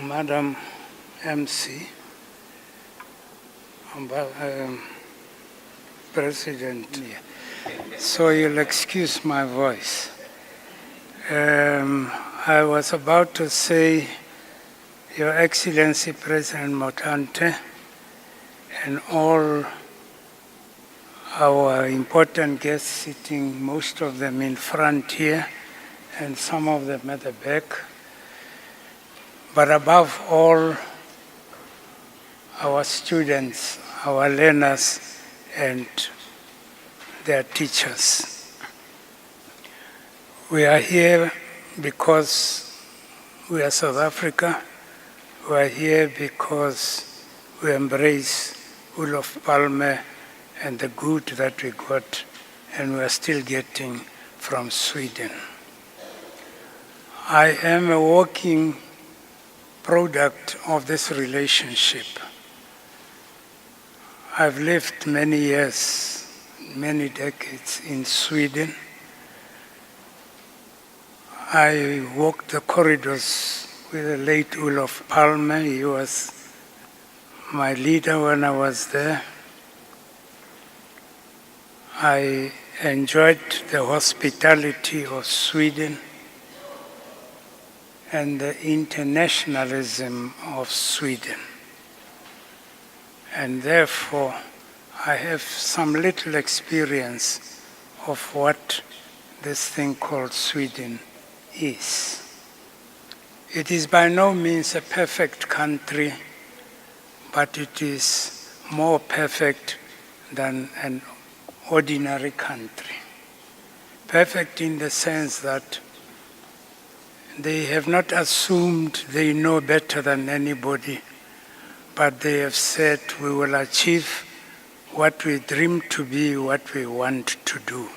Madam MC, President, so you'll excuse my voice. I was about to say, Your Excellency President Motante, and all our important guests sitting, most of them in front here, and some of them at the back. But above all, our students, our learners, and their teachers. We are here because we are South Africa. We are here because we embrace Olof Palme and the good that we got and we are still getting from Sweden. I am a walking product of this relationship. I've lived many years, many decades in Sweden. I walked the corridors with the late Olof Palme. He was my leader when I was there. I enjoyed the hospitality of Sweden and the internationalism of Sweden. And therefore, I have some little experience of what this thing called Sweden is. It is by no means a perfect country, but it is more perfect than an ordinary country. Perfect in the sense that they have not assumed they know better than anybody, but they have said we will achieve what we dream to be, what we want to do.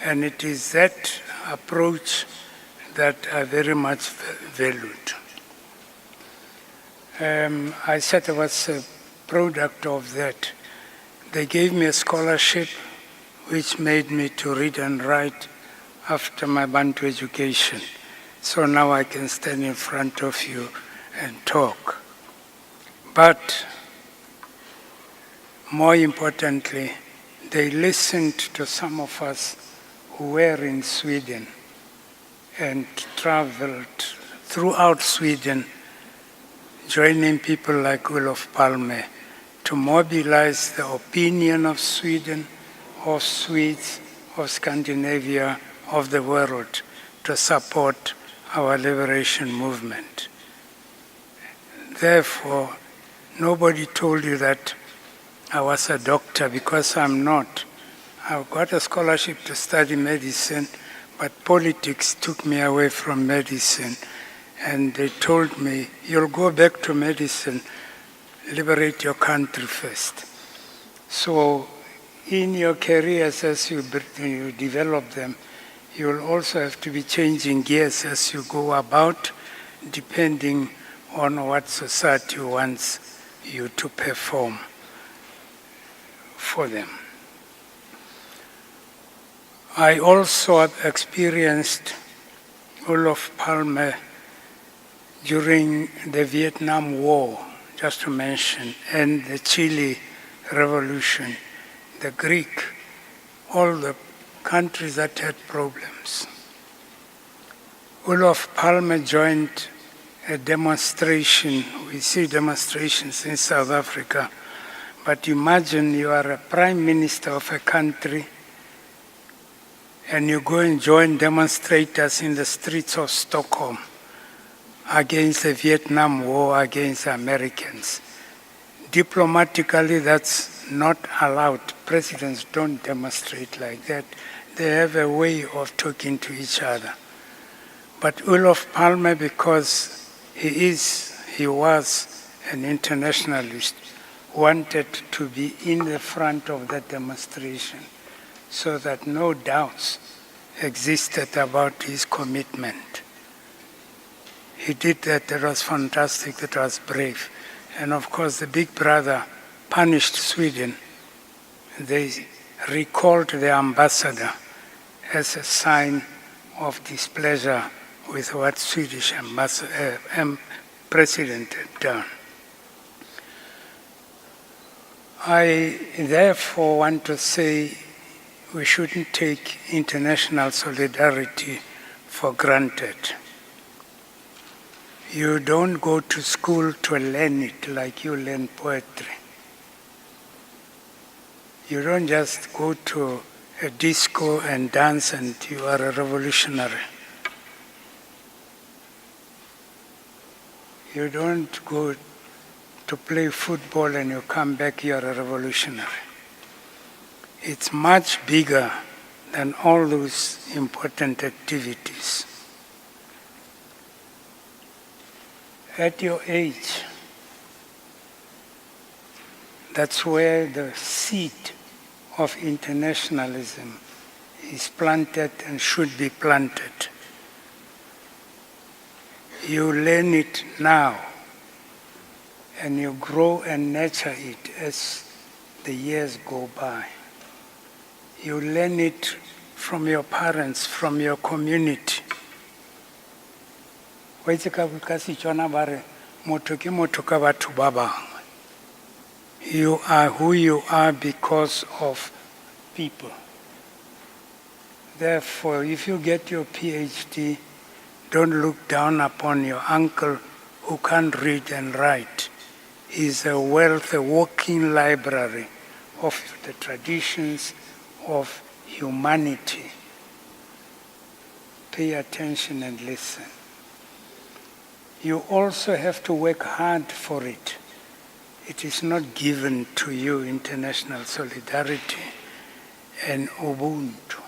And it is that approach that I very much valued. I said I was a product of that. They gave me a scholarship which made me to read and write after my Bantu education. So now I can stand in front of you and talk. But more importantly, they listened to some of us who were in Sweden and traveled throughout Sweden, joining people like Olof Palme to mobilize the opinion of Sweden, of Swedes, of Scandinavia, of the world to support our liberation movement. Therefore, nobody told you that I was a doctor, because I'm not. I got a scholarship to study medicine, but politics took me away from medicine. And they told me, you'll go back to medicine, liberate your country first. So in your careers, as you develop them, you'll also have to be changing gears as you go about, depending on what society wants you to perform for them. I also have experienced Olof Palme during the Vietnam War, just to mention, and the Chile Revolution, the Greek, all the countries that had problems. Olof Palme joined a demonstration. We see demonstrations in South Africa, but imagine you are a prime minister of a country and you go and join demonstrators in the streets of Stockholm against the Vietnam War, against the Americans. Diplomatically, that's not allowed. Presidents don't demonstrate like that. They have a way of talking to each other. But Olof Palme, because he was an internationalist, wanted to be in the front of that demonstration so that no doubts existed about his commitment. He did that. That was fantastic. That was brave. And of course, the big brother punished Sweden. They recalled the ambassador as a sign of displeasure with what Swedish president had done. I therefore want to say we shouldn't take international solidarity for granted. You don't go to school to learn it like you learn poetry. You don't just go to a disco and dance and you are a revolutionary. You don't go to play football and you come back, you are a revolutionary. It's much bigger than all those important activities. At your age, that's where the seed of internationalism is planted and should be planted. You learn it now, and you grow and nurture it as the years go by. You learn it from your parents, from your community. You are who you are because of people. Therefore, if you get your PhD, don't look down upon your uncle who can't read and write. He's a wealth, a walking library of the traditions of humanity. Pay attention and listen. You also have to work hard for it. It is not given to you, international solidarity and Ubuntu.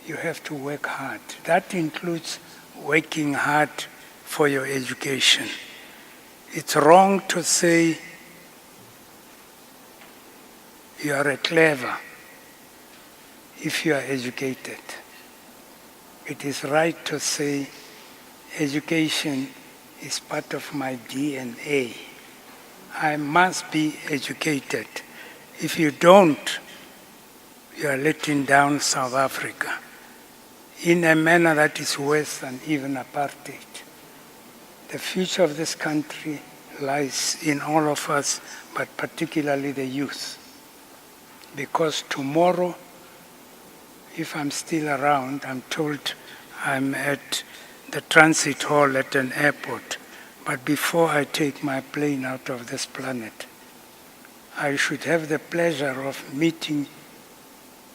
You have to work hard. That includes working hard for your education. It's wrong to say you are clever if you are educated. It is right to say education is part of my DNA. I must be educated. If you don't, you are letting down South Africa in a manner that is worse than even apartheid. The future of this country lies in all of us, but particularly the youth. Because tomorrow, if I'm still around, I'm told I'm at the transit hall at an airport. But before I take my plane out of this planet, I should have the pleasure of meeting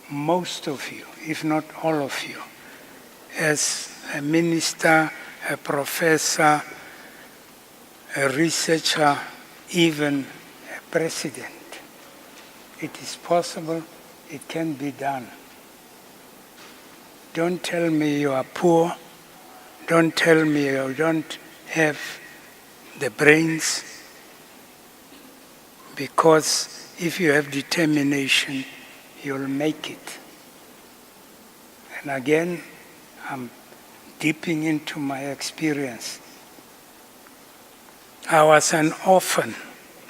most of you, if not all of you, as a minister, a professor, a researcher, even a president. It is possible, it can be done. Don't tell me you are poor. Don't tell me you don't have the brains, because if you have determination, you'll make it. And again, I'm dipping into my experience. I was an orphan,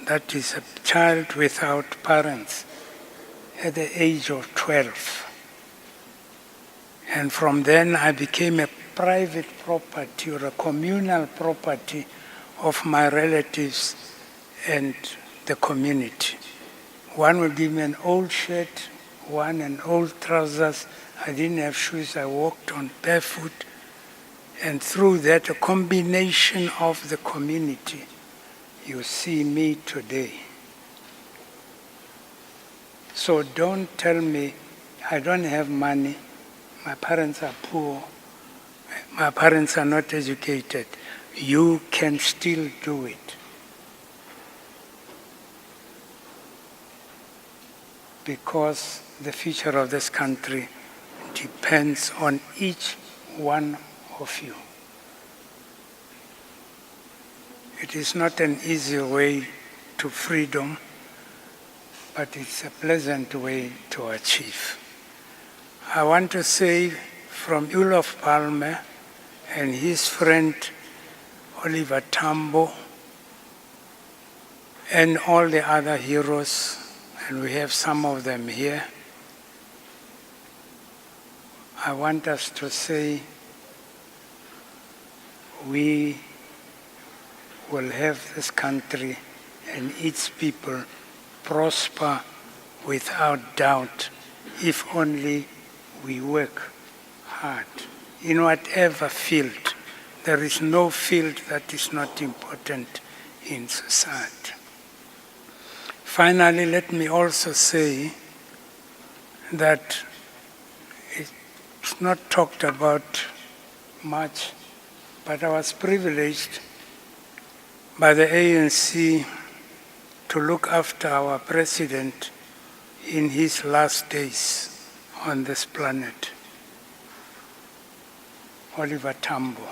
that is a child without parents, at the age of 12. And from then I became a private property or a communal property of my relatives and the community. One would give me an old shirt, one an old trousers. I didn't have shoes, I walked on barefoot. And through that, a combination of the community, you see me today. So don't tell me I don't have money, my parents are poor, my parents are not educated. You can still do it. Because the future of this country depends on each one of you. It is not an easy way to freedom, but it's a pleasant way to achieve. I want to say from Olof Palme and his friend Oliver Tambo and all the other heroes, and we have some of them here, I want us to say we will have this country and its people prosper without doubt if only we work hard in whatever field. There is no field that is not important in society. Finally, let me also say that it's not talked about much, but I was privileged by the ANC to look after our president in his last days on this planet, Oliver Tambo.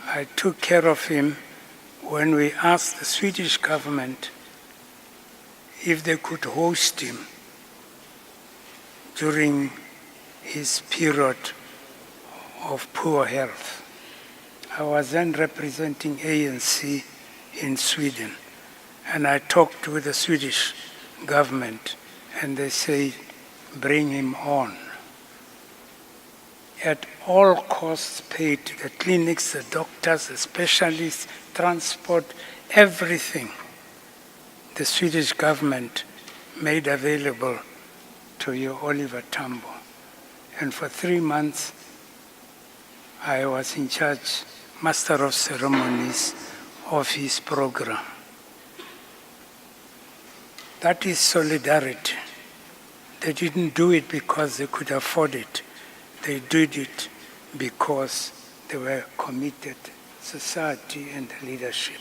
I took care of him when we asked the Swedish government if they could host him during his period of poor health. I was then representing ANC in Sweden, and I talked with the Swedish government, and they say, bring him on. At all costs paid, the clinics, the doctors, the specialists, transport, everything the Swedish government made available to your Oliver Tambo. And for 3 months, I was in charge, master of ceremonies of his program. That is solidarity. They didn't do it because they could afford it. They did it because they were committed, society and leadership.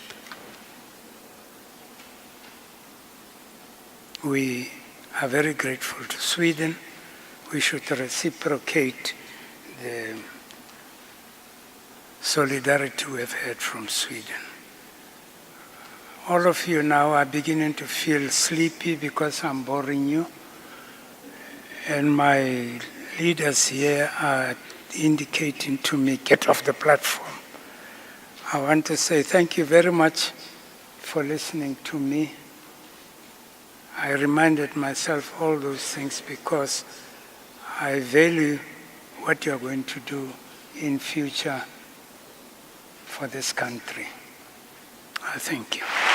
We are very grateful to Sweden. We should reciprocate the solidarity we have had from Sweden. All of you now are beginning to feel sleepy because I'm boring you. And my leaders here are indicating to me, get off the platform. I want to say thank you very much for listening to me. I reminded myself all those things because I value what you're going to do in future for this country. I thank you.